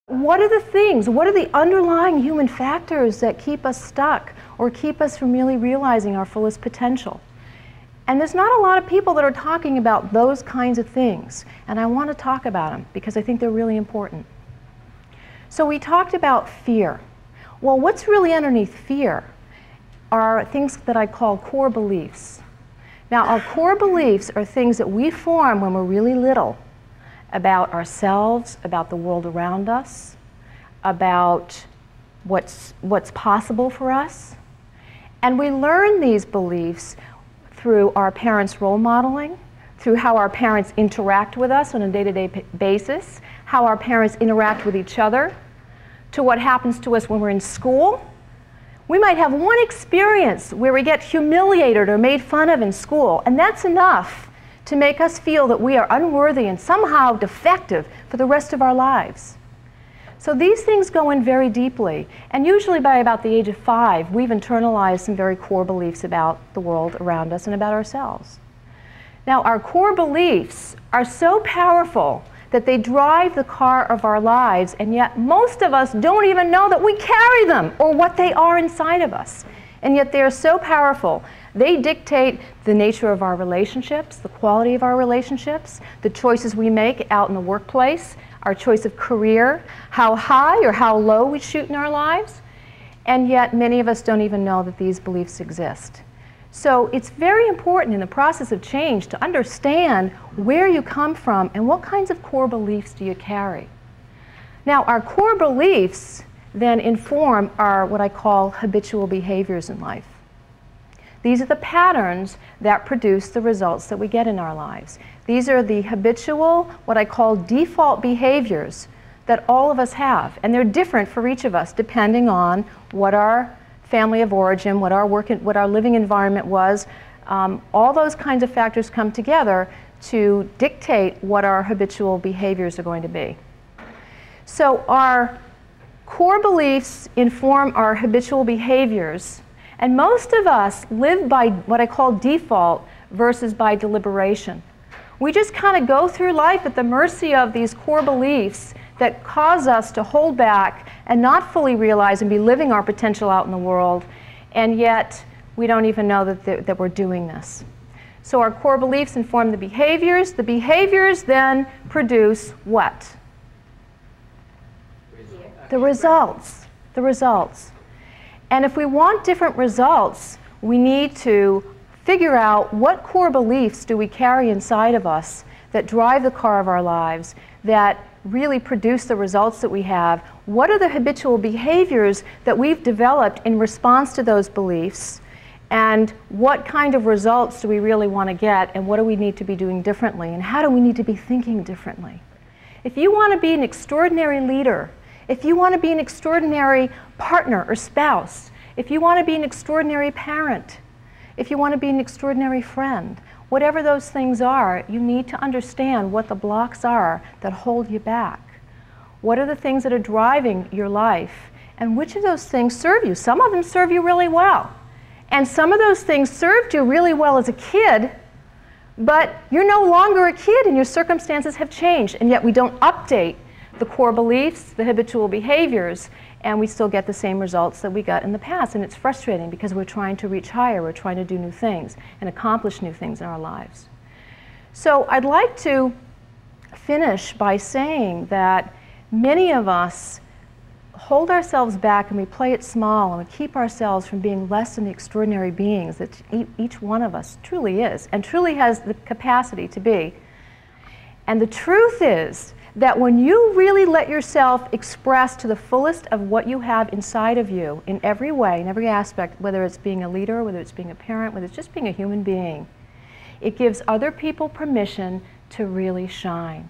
What are the things, what are the underlying human factors that keep us stuck or keep us from really realizing our fullest potential? And there's not a lot of people that are talking about those kinds of things, and I want to talk about them because I think they're really important. So we talked about fear. Well, what's really underneath fear are things that I call core beliefs. Now, our core beliefs are things that we form when we're really little, about ourselves, about the world around us, about what's possible for us. And we learn these beliefs through our parents' role modeling, through how our parents interact with us on a day-to-day basis, how our parents interact with each other, to what happens to us when we're in school. We might have one experience where we get humiliated or made fun of in school, and that's enough to make us feel that we are unworthy and somehow defective for the rest of our lives. So these things go in very deeply, and usually by about the age of 5, we've internalized some very core beliefs about the world around us and about ourselves. Now, our core beliefs are so powerful that they drive the car of our lives, and yet most of us don't even know that we carry them or what they are inside of us. And yet they are so powerful. They dictate the nature of our relationships, the quality of our relationships, the choices we make out in the workplace, our choice of career, how high or how low we shoot in our lives. And yet many of us don't even know that these beliefs exist. So it's very important in the process of change to understand where you come from and what kinds of core beliefs do you carry. Now, our core beliefs then inform our what I call habitual behaviors in life. These are the patterns that produce the results that we get in our lives. These are the habitual, what I call default behaviors that all of us have, and they're different for each of us depending on what our family of origin, what our living environment was. All those kinds of factors come together to dictate what our habitual behaviors are going to be. So our core beliefs inform our habitual behaviors, and most of us live by what I call default versus by deliberation. We just kind of go through life at the mercy of these core beliefs that cause us to hold back and not fully realize and be living our potential out in the world, and yet we don't even know that we're doing this. So our core beliefs inform the behaviors. The behaviors then produce what? The results. The results. And if we want different results, we need to figure out what core beliefs do we carry inside of us that drive the car of our lives, that really produce the results that we have. What are the habitual behaviors that we've developed in response to those beliefs? And what kind of results do we really want to get? And what do we need to be doing differently? And how do we need to be thinking differently? If you want to be an extraordinary leader, if you want to be an extraordinary partner or spouse, if you want to be an extraordinary parent, if you want to be an extraordinary friend, whatever those things are, you need to understand what the blocks are that hold you back. What are the things that are driving your life? And which of those things serve you? Some of them serve you really well. And some of those things served you really well as a kid, but you're no longer a kid and your circumstances have changed, and yet we don't update the core beliefs, the habitual behaviors, and we still get the same results that we got in the past. And it's frustrating because we're trying to reach higher, we're trying to do new things and accomplish new things in our lives. So I'd like to finish by saying that many of us hold ourselves back and we play it small and we keep ourselves from being less than the extraordinary beings that each one of us truly is and truly has the capacity to be. And the truth is that when you really let yourself express to the fullest of what you have inside of you in every way, in every aspect, whether it's being a leader, whether it's being a parent, whether it's just being a human being, it gives other people permission to really shine.